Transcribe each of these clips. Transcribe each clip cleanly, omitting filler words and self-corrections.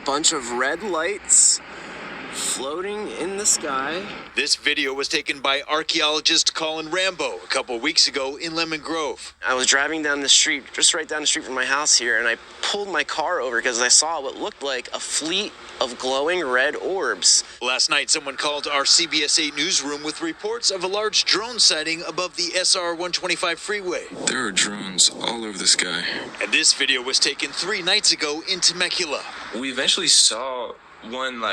bunch of red lights floating in the sky. This video was taken by archaeologist Colin Rambo a couple weeks ago in Lemon Grove. I was driving down the street, just right down the street from my house here, and I pulled my car over because I saw what looked like a fleet of glowing red orbs. Last night, someone called our CBS 8 newsroom with reports of a large drone sighting above the SR 125 freeway. There are drones all over the sky. And this video was taken 3 nights ago in Temecula. We eventually saw one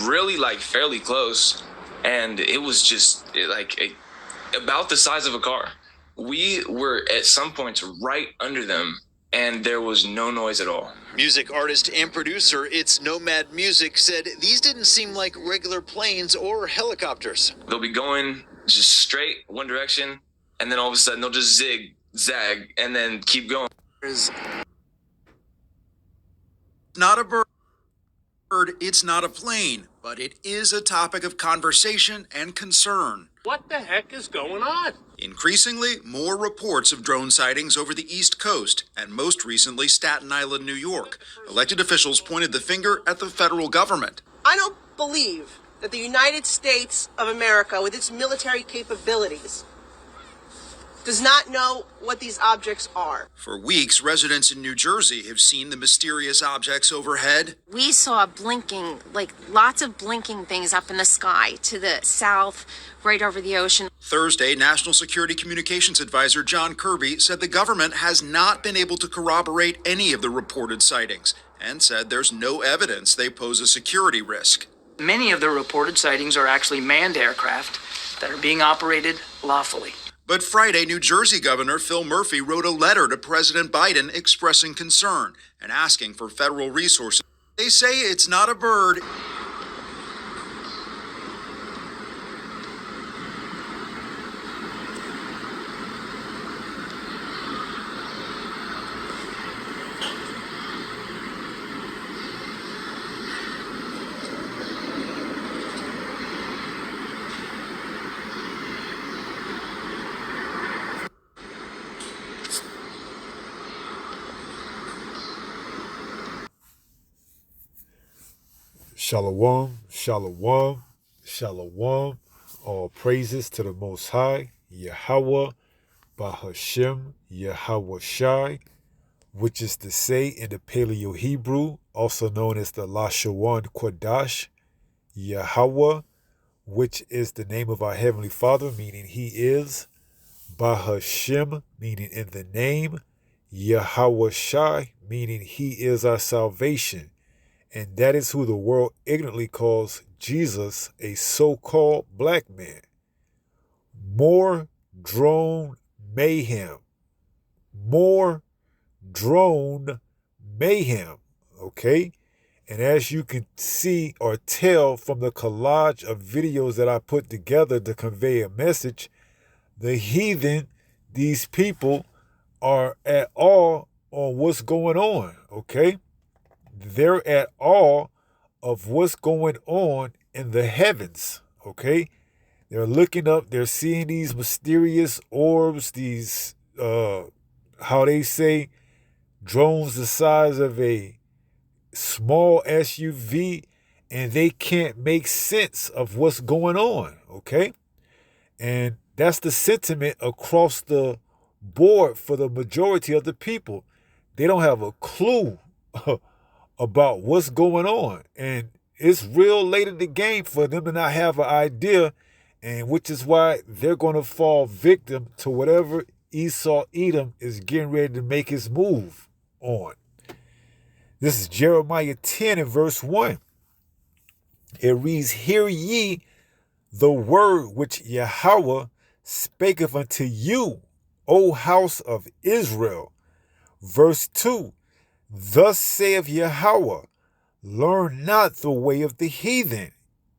really fairly close, and it was just about the size of a car. We were at some points right under them, and there was no noise at all. Music artist and producer It's Nomad Music said these didn't seem like regular planes or helicopters. They'll be going just straight one direction, and then all of a sudden they'll just zag and then keep going. Not a bird, it's not a plane, but it is a topic of conversation and concern. What the heck is going on? Increasingly, more reports of drone sightings over the East Coast, and most recently Staten Island, New York. Elected officials pointed the finger at the federal government. I don't believe that the United States of America, with its military capabilities, does not know what these objects are. For weeks, residents in New Jersey have seen the mysterious objects overhead. We saw blinking, lots of blinking things up in the sky to the south, right over the ocean. Thursday, National Security Communications Advisor John Kirby said the government has not been able to corroborate any of the reported sightings and said there's no evidence they pose a security risk. Many of the reported sightings are actually manned aircraft that are being operated lawfully. But Friday, New Jersey Governor Phil Murphy wrote a letter to President Biden expressing concern and asking for federal resources. They say it's not a bird. Shalom, shalom, shalom. All praises to the Most High, Yahweh, Bahashem, Yahweh Shai, which is to say in the Paleo-Hebrew, also known as the Lashawan Kodash, Yahweh, which is the name of our Heavenly Father, meaning He is, Bahashem, meaning in the name, Yahweh Shai, meaning He is our salvation. And that is who the world ignorantly calls Jesus, a so-called black man. More drone mayhem. More drone mayhem. Okay? And as you can see or tell from the collage of videos that I put together to convey a message, the heathen, these people, are at awe on what's going on. Okay? They're at awe of what's going on in the heavens, okay? They're looking up, they're seeing these mysterious orbs, these, how they say, drones the size of a small SUV, and they can't make sense of what's going on, okay? And that's the sentiment across the board for the majority of the people. They don't have a clue about what's going on, and it's real late in the game for them to not have an idea, and which is why they're going to fall victim to whatever Esau Edom is getting ready to make his move on. This is Jeremiah 10 and verse 1. It reads, "Hear ye the word which Yahweh spaketh unto you, O house of Israel." Verse 2, "Thus saith Yahweh, learn not the way of the heathen,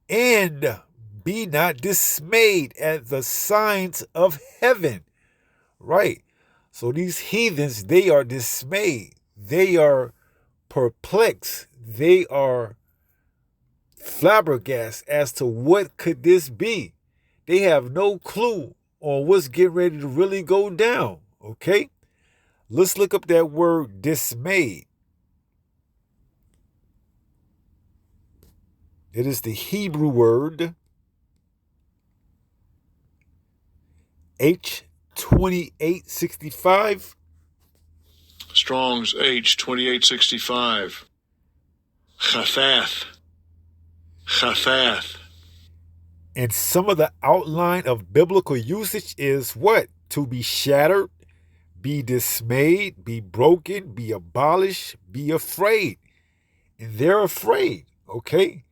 and be not dismayed at the signs of heaven." Right. So these heathens, they are dismayed. They are perplexed. They are flabbergasted as to what could this be. They have no clue on what's getting ready to really go down. Okay? Let's look up that word dismayed. It is the Hebrew word H2865. Strong's H2865. Chafath. Chafath. And some of the outline of biblical usage is what? To be shattered, be dismayed, be broken, be abolished, be afraid. And they're afraid, okay?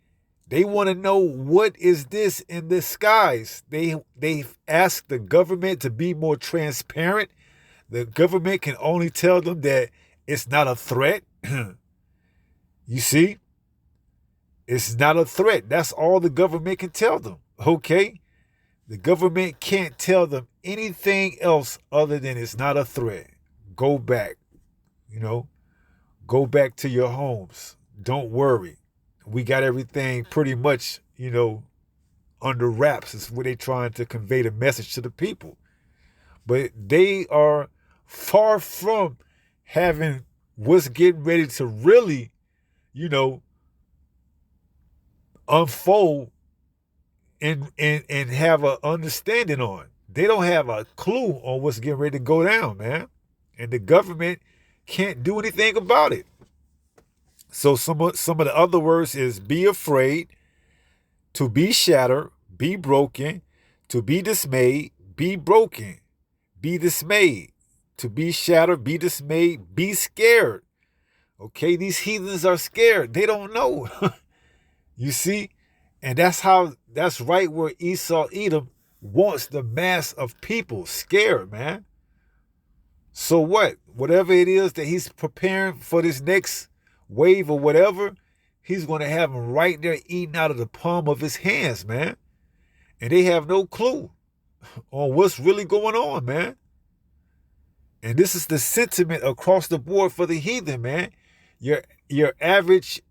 They want to know, what is this in the skies? They've asked the government to be more transparent. The government can only tell them that it's not a threat. You see? It's not a threat. That's all the government can tell them, okay? The government can't tell them anything else other than it's not a threat. Go back, go back to your homes. Don't worry. We got everything pretty much, under wraps. Is what they're trying to convey the message to the people. But they are far from having what's getting ready to really, unfold and have an understanding on. They don't have a clue on what's getting ready to go down, man. And the government can't do anything about it. So some of the other words is be afraid, to be shattered, be broken, to be dismayed, be broken, be dismayed, to be shattered, be dismayed, be scared. Okay, these heathens are scared. They don't know. You see? And that's right where Esau Edom wants the mass of people scared, man. So what? Whatever it is that he's preparing for this next wave or whatever, he's going to have them right there eating out of the palm of his hands, man. And they have no clue on what's really going on, man. And this is the sentiment across the board for the heathen, man. Your average,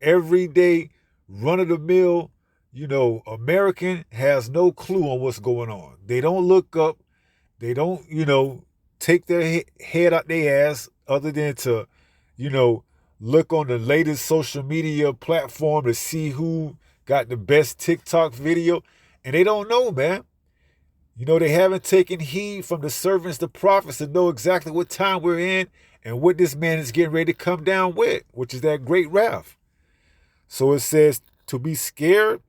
everyday, run-of-the-mill, American has no clue on what's going on. They don't look up. They don't, take their head out their ass other than to, look on the latest social media platform to see who got the best TikTok video. And they don't know, man. They haven't taken heed from the servants, the prophets, to know exactly what time we're in and what this man is getting ready to come down with, which is that great wrath. So it says to be scared,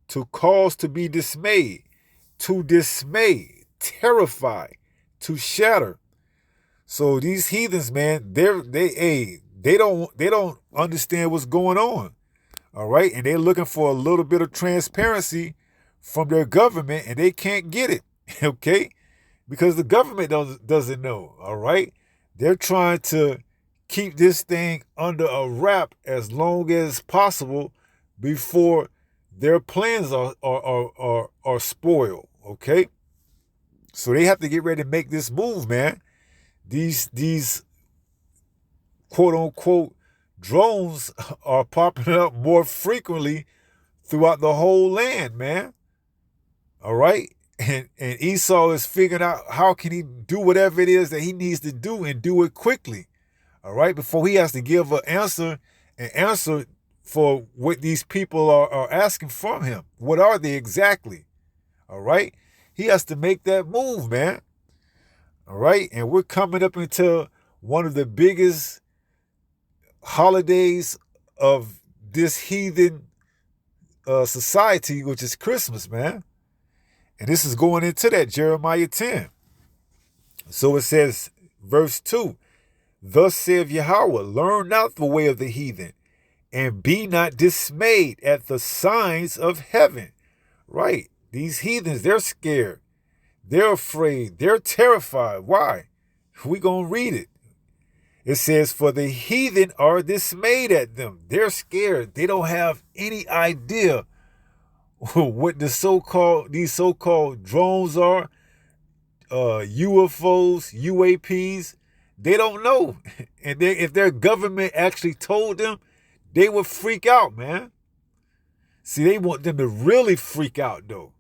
to cause to be dismayed, to dismay, terrify, to shatter. So these heathens, man, they don't understand what's going on. All right. And they're looking for a little bit of transparency from their government, and they can't get it. Okay. Because the government doesn't know. All right. They're trying to keep this thing under a wrap as long as possible before their plans are spoiled. Okay. So they have to get ready to make this move, man. These quote unquote drones are popping up more frequently throughout the whole land, man. All right. And Esau is figuring out how can he do whatever it is that he needs to do and do it quickly. All right. Before he has to give an answer for what these people are asking from him. What are they exactly? All right. He has to make that move, man. All right. And we're coming up into one of the biggest holidays of this heathen society, which is Christmas, man. And this is going into that Jeremiah 10. So it says, verse 2, thus saith Yahweh, learn not the way of the heathen, and be not dismayed at the signs of heaven. Right. These heathens, they're scared. They're afraid. They're terrified. Why? We're going to read it. It says, for the heathen are dismayed at them. They're scared. They don't have any idea what these so-called drones are, UFOs, UAPs. They don't know. And if their government actually told them, they would freak out, man. See, they want them to really freak out, though.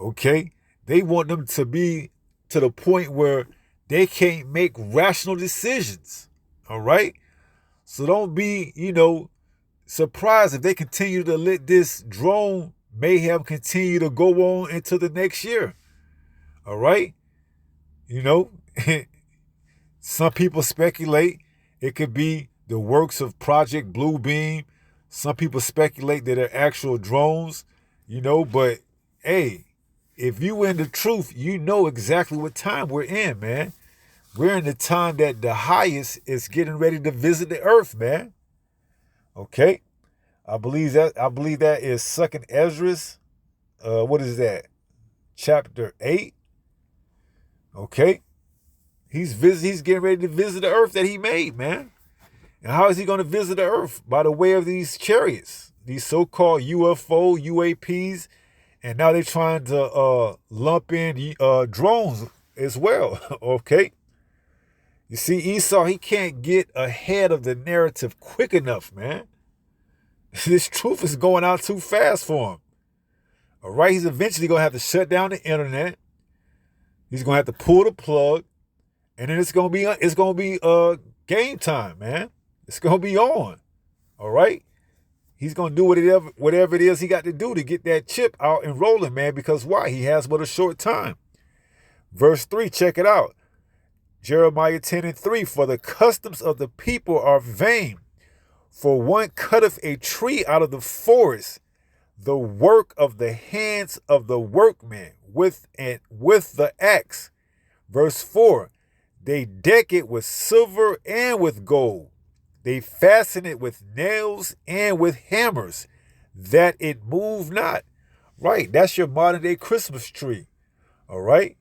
Okay? They want them to be to the point where they can't make rational decisions. All right? So don't be, surprised if they continue to let this drone mayhem continue to go on into the next year. All right? You know, some people speculate it could be the works of Project Bluebeam. Some people speculate that they're actual drones, you know, but hey, if you in the truth, you know exactly what time we're in, man. We're in the time that the highest is getting ready to visit the earth, man. Okay? I believe that is 2nd Esdras. What is that? Chapter 8. Okay? He's getting ready to visit the earth that he made, man. And how is he going to visit the earth? By the way of these chariots, these so-called UFO, UAPs, and now they're trying to lump in drones as well, okay? You see, Esau, he can't get ahead of the narrative quick enough, man. This truth is going out too fast for him. All right, he's eventually going to have to shut down the internet. He's going to have to pull the plug, and then it's going to be game time, man. It's going to be on. All right? He's going to do whatever it is he got to do to get that chip out and rolling, man, because why? He has but a short time. Verse 3, check it out. Jeremiah 10:3, for the customs of the people are vain. For one cutteth a tree out of the forest, the work of the hands of the workman with the axe. Verse 4, they deck it with silver and with gold. They fasten it with nails and with hammers, that it move not. Right, that's your modern day Christmas tree. All right,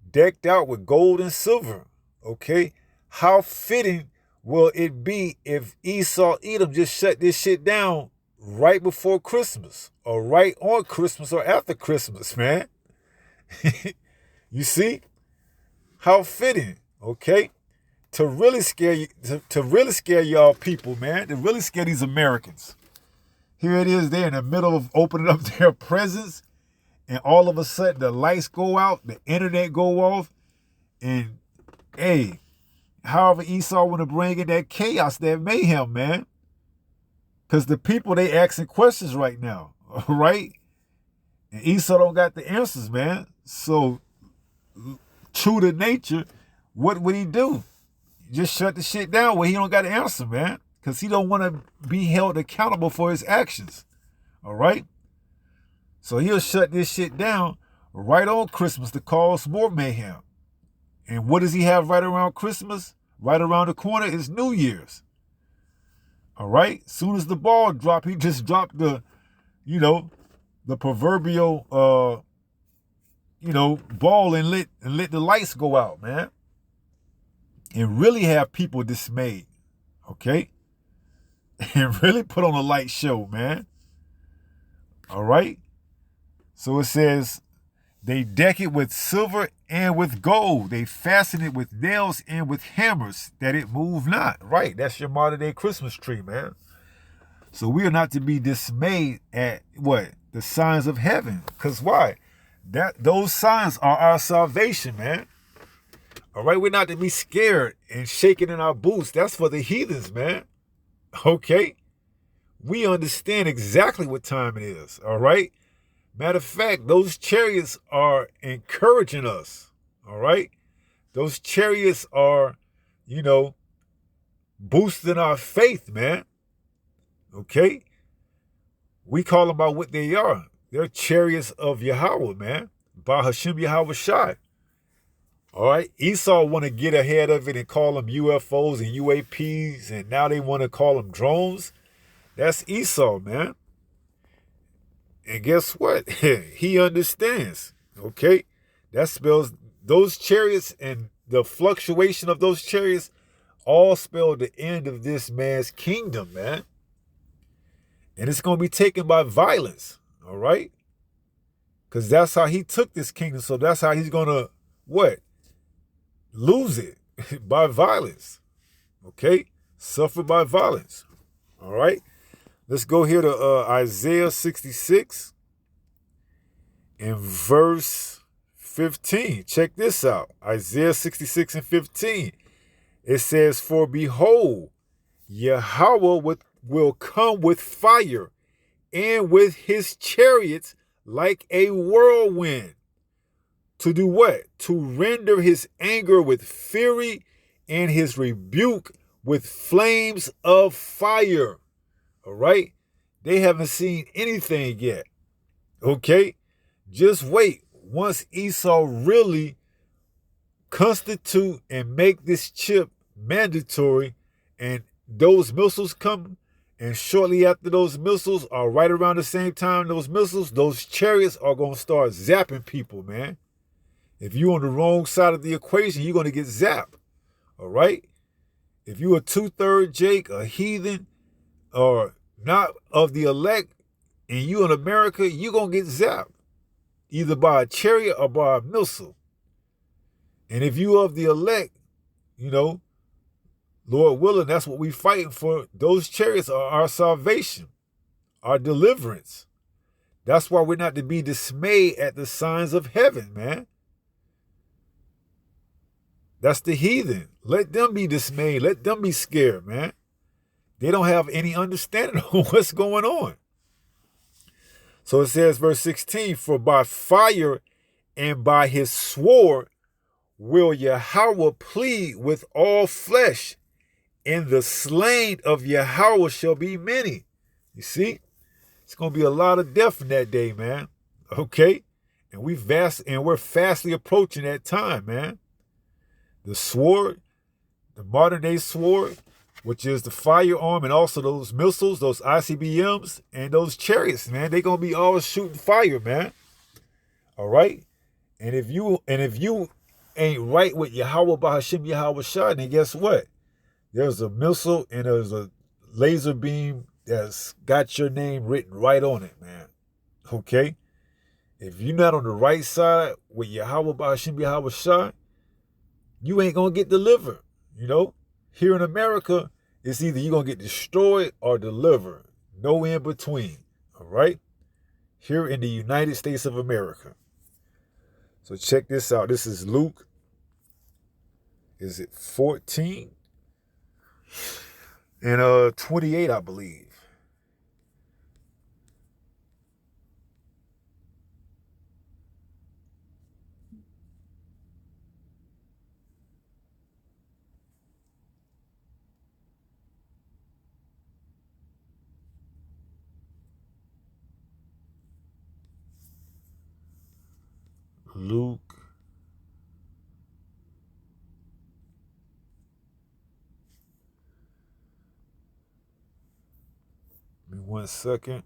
decked out with gold and silver. Okay, how fitting will it be if Esau Edom just shut this shit down right before Christmas, or right on Christmas, or after Christmas, man? You see, how fitting. Okay, to really scare you, to really scare y'all people, man, to really scare these Americans. Here it is, they're in the middle of opening up their presents, and all of a sudden the lights go out, the internet go off, and hey, however Esau want to bring in that chaos, that mayhem, man. Because the people, they asking questions right now, all right? And Esau don't got the answers, man. So, true to nature, what would he do? Just shut the shit down where he don't got the answer, man. Because he don't want to be held accountable for his actions, all right? So he'll shut this shit down right on Christmas to cause more mayhem. And what does he have right around Christmas? Right around the corner is New Year's. All right? Soon as the ball dropped, he just dropped the proverbial, ball and let the lights go out, man. And really have people dismayed, okay? And really put on a light show, man. All right? So it says, they deck it with silver and with gold. They fasten it with nails and with hammers, that it move not. Right, that's your modern day Christmas tree, man. So we are not to be dismayed at what? The signs of heaven. Because why? Those signs are our salvation, man. All right, we're not to be scared and shaking in our boots. That's for the heathens, man. Okay? We understand exactly what time it is, all right? Matter of fact, those chariots are encouraging us, all right? Those chariots are, boosting our faith, man. Okay? We call them by what they are. They're chariots of Yahweh, man. By Hashem Yahweh Shai. All right? Esau want to get ahead of it and call them UFOs and UAPs, and now they want to call them drones. That's Esau, man. And guess what? He understands, okay? That spells those chariots and the fluctuation of those chariots all spell the end of this man's kingdom, man. And it's going to be taken by violence, all right? Because that's how he took this kingdom. So that's how he's going to, what? Lose it by violence, okay? Suffer by violence, all right? Let's go here to Isaiah 66 and verse 15. Check this out. Isaiah 66 and 15. It says, for behold, Yahweh will come with fire, and with his chariots like a whirlwind. To do what? To render his anger with fury and his rebuke with flames of fire. All right? They haven't seen anything yet. Okay? Just wait. Once Esau really constitute and make this chip mandatory, and those missiles come, and shortly after those missiles, or right around the same time those missiles, those chariots are going to start zapping people, man. If you're on the wrong side of the equation, you're going to get zapped. All right? If you're a 2/3 Jake, a heathen, or not of the elect, and you in America, you're going to get zapped. Either by a chariot or by a missile. And if you of the elect, you know, Lord willing, that's what we fighting for. Those chariots are our salvation, our deliverance. That's why we're not to be dismayed at the signs of heaven, man. That's the heathen. Let them be dismayed. Let them be scared, man. They don't have any understanding of what's going on. So it says, verse 16, for by fire and by his sword will Yahweh plead with all flesh, and the slain of Yahweh shall be many. You see? It's going to be a lot of death in that day, man. Okay? And we're fastly approaching that time, man. The sword, the modern day sword, which is the firearm, and also those missiles, those ICBMs, and those chariots, man. They're going to be all shooting fire, man. All right? And if you ain't right with Yahweh Bahashim Yahweh Shah, then guess what? There's a missile and there's a laser beam that's got your name written right on it, man. Okay? If you're not on the right side with Yahweh Bahashim Yahweh Shah, you ain't going to get delivered, you know? Here in America, it's either you're going to get destroyed or delivered. No in between, all right? Here in the United States of America. So check this out. This is Luke. Is it 14? And 28, I believe. Luke. Give me 1 second.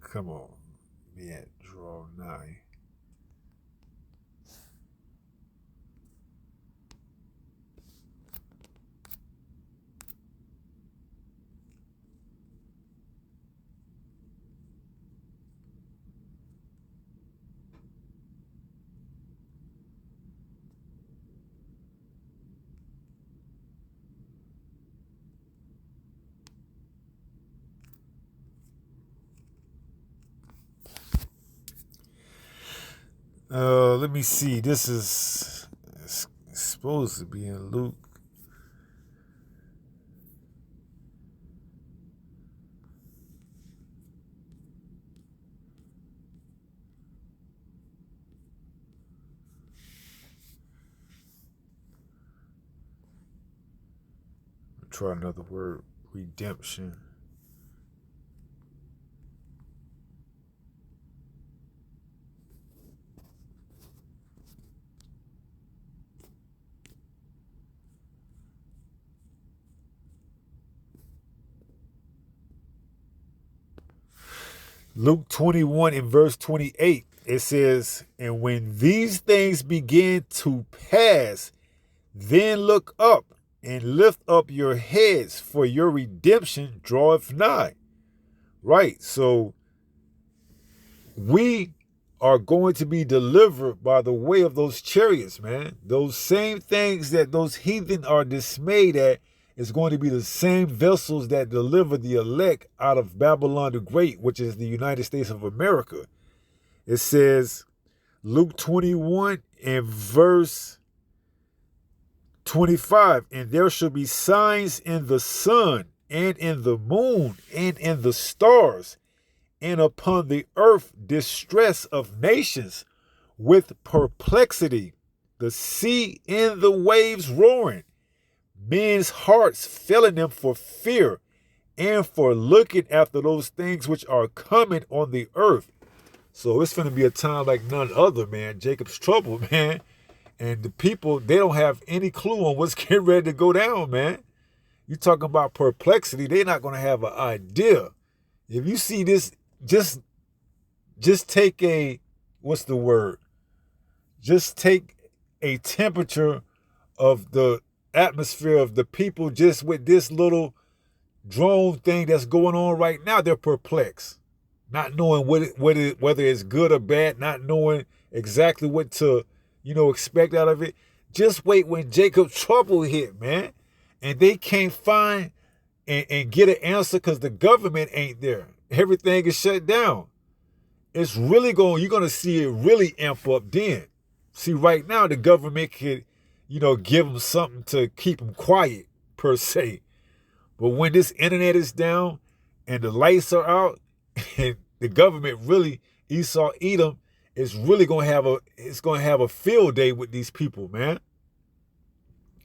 Come on. Yeah, draw nigh. Let me see. This is supposed to be in Luke. Try another word. Redemption. Luke 21 and verse 28, it says, and when these things begin to pass, then look up and lift up your heads, for your redemption draweth nigh. Right, so we are going to be delivered by the way of those chariots, man. Those same things that those heathen are dismayed at is going to be the same vessels that deliver the elect out of Babylon the Great, which is the United States of America. It says, Luke 21 and verse 25, and there shall be signs in the sun and in the moon and in the stars, and upon the earth distress of nations with perplexity, the sea and the waves roaring, men's hearts failing them for fear and for looking after those things which are coming on the earth. So it's going to be a time like none other, man. Jacob's trouble, man. And the people, they don't have any clue on what's getting ready to go down, man. You talking about perplexity, they're not going to have an idea. If you see this, just take a, what's the word? Just take a temperature of the atmosphere of the people just with this little drone thing that's going on right now. They're perplexed, not knowing whether it's good or bad, not knowing exactly what to, expect out of it. Just wait when Jacob's trouble hit, man. And they can't find and get an answer because the government ain't there. Everything is shut down. It's really you're going to see it really amp up then. See, right now, the government could, give them something to keep them quiet, per se. But when this internet is down and the lights are out and the government really, Esau, Edom, is really going to have a field day with these people, man.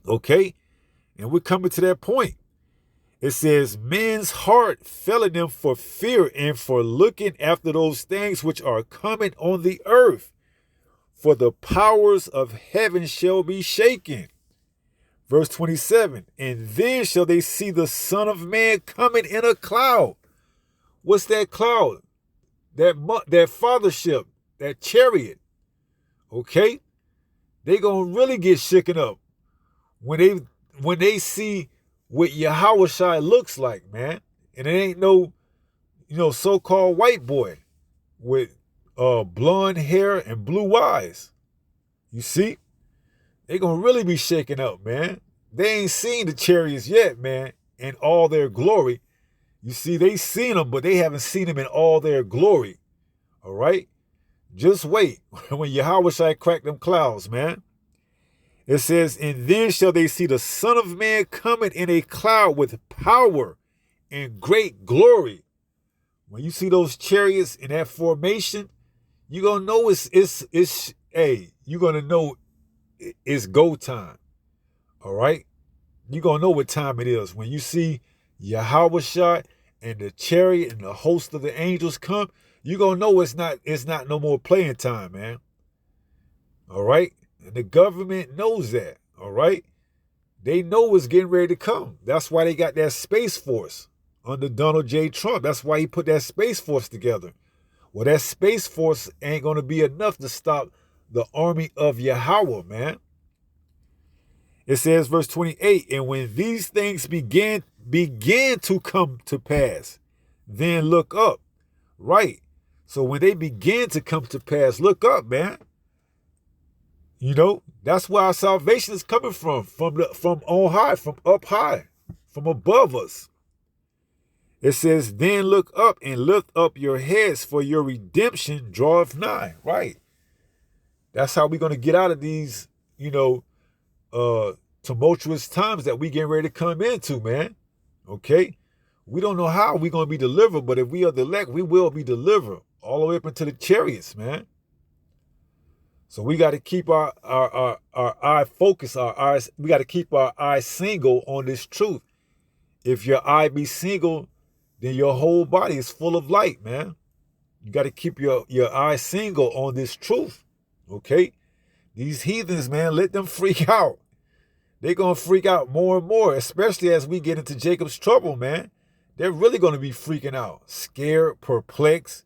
Okay? And we're coming to that point. It says, men's heart failing them for fear and for looking after those things which are coming on the earth. For the powers of heaven shall be shaken. Verse 27, and then shall they see the Son of Man coming in a cloud. What's that cloud? That fathership, that chariot. Okay? They gonna really get shaken up when they see what Yahushua looks like, man. And it ain't no, so-called white boy with blonde hair and blue eyes. You see? They gonna really be shaken up, man. They ain't seen the chariots yet, man, in all their glory. You see, they seen them, but they haven't seen them in all their glory. All right? Just wait when Yahushua crack them clouds, man. It says, and then shall they see the Son of Man coming in a cloud with power and great glory. When you see those chariots in that formation, you're going to know you're going to know it's go time. All right? You're going to know what time it is. When you see Yahushua and the chariot and the host of the angels come, you're going to know it's not no more playing time, man. All right? And the government knows that, all right? They know what's getting ready to come. That's why they got that Space Force under Donald J. Trump. That's why he put that Space Force together. Well, that Space Force ain't going to be enough to stop the army of Yahweh, man. It says, verse 28, and when these things begin to come to pass, then look up. Right. So when they begin to come to pass, look up, man. That's where our salvation is coming from on high, from up high, from above us. It says, then look up and lift up your heads, for your redemption draweth nigh. Right. That's how we're going to get out of these, tumultuous times that we getting ready to come into, man. Okay? We don't know how we're going to be delivered, but if we are the elect, we will be delivered all the way up into the chariots, man. So we got to keep our eye focused, we got to keep our eye single on this truth. If your eye be single, then your whole body is full of light, man. You got to keep your eye single on this truth, okay? These heathens, man, let them freak out. They're going to freak out more and more, especially as we get into Jacob's trouble, man. They're really going to be freaking out, scared, perplexed.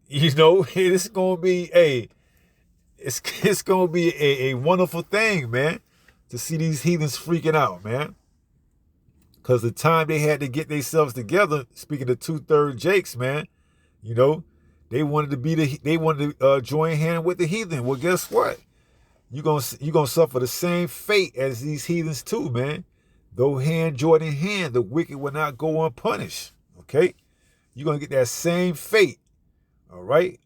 It's going to be it's going to be a wonderful thing, man, to see these heathens freaking out, man. Because the time they had to get themselves together, speaking of 2/3 Jakes, man, They wanted to join hand with the heathen. Well, guess what? You gonna suffer the same fate as these heathens too, man. Though hand joined in hand, the wicked will not go unpunished. Okay? You're gonna get that same fate. All right?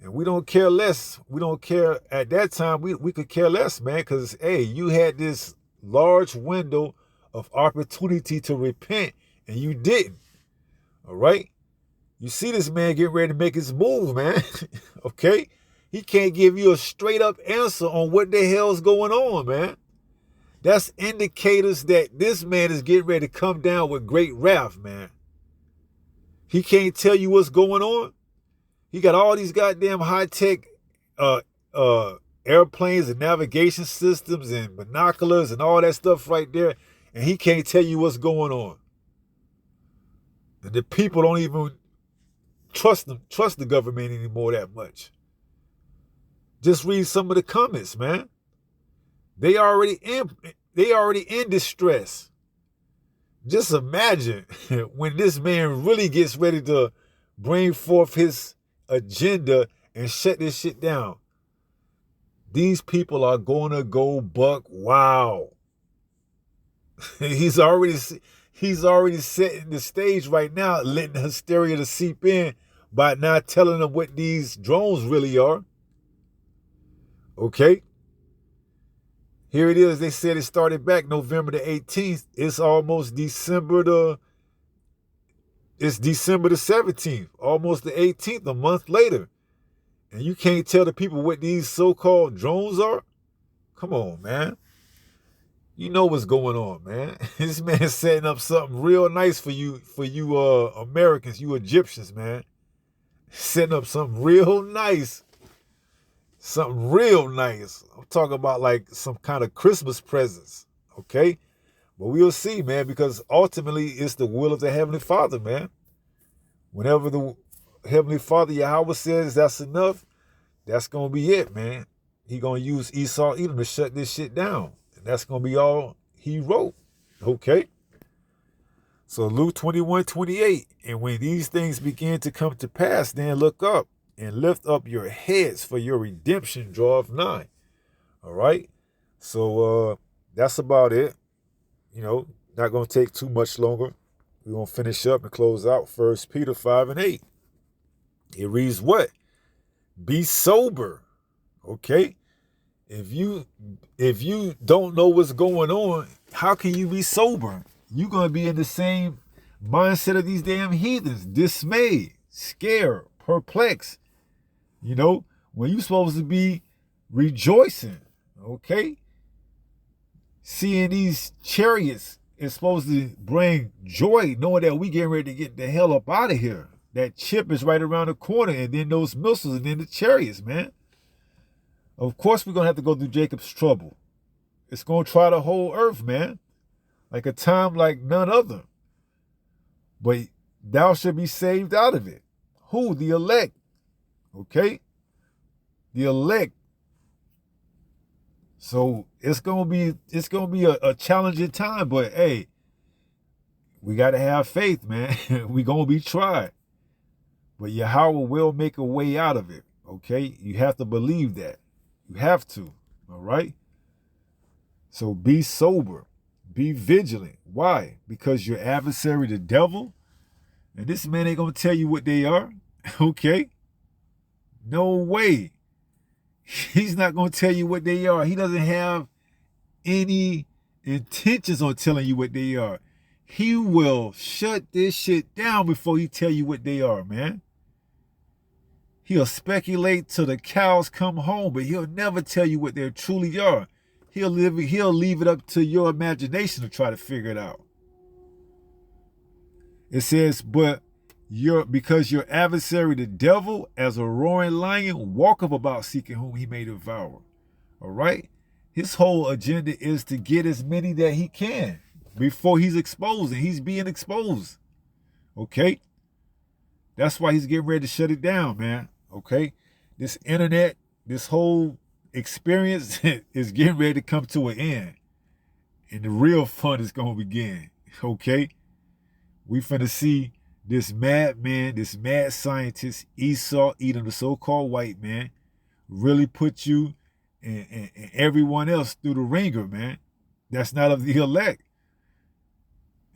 And we don't care less. We don't care at that time. We could care less, man, because hey, you had this large window of opportunity to repent, and you didn't. All right? You see this man getting ready to make his move, man. Okay? He can't give you a straight up answer on what the hell's going on, man. That's indicators that this man is getting ready to come down with great wrath, man. He can't tell you what's going on. He got all these goddamn high-tech airplanes and navigation systems and binoculars and all that stuff right there, and he can't tell you what's going on. And the people don't even trust the government anymore that much. Just read some of the comments, man. They already in distress. Just imagine when this man really gets ready to bring forth his agenda and shut this shit down. These people are gonna go buck wild. He's already setting the stage right now, letting the hysteria to seep in by not telling them what these drones really are. Okay? Here it is. They said it started back November the 18th. It's almost December the 17th. Almost the 18th, a month later. And you can't tell the people what these so-called drones are? Come on, man. You know what's going on, man. This man's setting up something real nice for you Americans, you Egyptians, man. Setting up something real nice. Something real nice. I'm talking about like some kind of Christmas presents, okay? But we'll see, man, because ultimately it's the will of the Heavenly Father, man. Whenever the Heavenly Father, Yahweh, says that's enough, that's going to be it, man. He going to use Esau, Edom to shut this shit down. And that's going to be all he wrote, okay? So Luke 21:28, and when these things begin to come to pass, then look up and lift up your heads, for your redemption draweth nigh. All right? So that's about it. You know, not going to take too much longer. We're going to finish up and close out 1 Peter 5:8. It reads what? Be sober. Okay? If you don't know what's going on, how can you be sober? You're going to be in the same mindset of these damn heathens. Dismayed, scared, perplexed. You know, when you're supposed to be rejoicing, okay? Seeing these chariots is supposed to bring joy, knowing that we getting ready to get the hell up out of here. That chip is right around the corner, and then those missiles, and then the chariots, man. Of course, we're going to have to go through Jacob's trouble. It's going to try the whole earth, man. Like a time like none other. But thou shalt be saved out of it. Who? The elect. Okay? The elect. So it's gonna be a challenging time, but hey, we gotta have faith, man. We gonna be tried. But Yahweh will make a way out of it. Okay? You have to believe that. You have to. All right? So be sober. Be vigilant. Why? Because your adversary, the devil, and this man ain't gonna tell you what they are. Okay? No way. He's not going to tell you what they are. He doesn't have any intentions on telling you what they are. He will shut this shit down before he tell you what they are, man. He'll speculate till the cows come home, but he'll never tell you what they truly are. He'll leave it up to your imagination to try to figure it out. It says, because your adversary, the devil, as a roaring lion, walketh about seeking whom he may devour. All right? His whole agenda is to get as many that he can before he's exposed, and he's being exposed. Okay? That's why he's getting ready to shut it down, man. Okay? This internet, this whole experience is getting ready to come to an end. And the real fun is going to begin. Okay? We finna see this madman, this mad scientist, Esau, Edom, the so-called white man, really put you and everyone else through the ringer, man. That's not of the elect.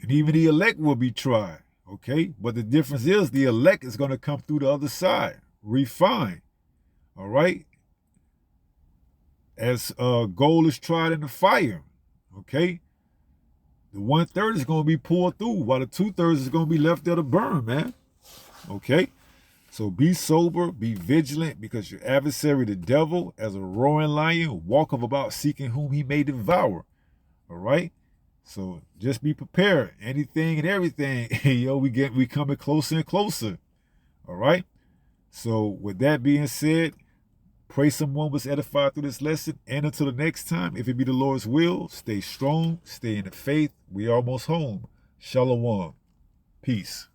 And even the elect will be tried, okay? But the difference is the elect is going to come through the other side, refined, all right? As gold is tried in the fire, okay? The 1/3 is going to be pulled through, while the 2/3 is going to be left there to burn, man, okay? So be sober, be vigilant, because your adversary, the devil, as a roaring lion, walketh about seeking whom he may devour, all right? So just be prepared. Anything and everything, yo, we coming closer and closer. All right. So with that being said, pray someone was edified through this lesson. And until the next time, if it be the Lord's will, stay strong, stay in the faith. We almost home. Shalom. Peace.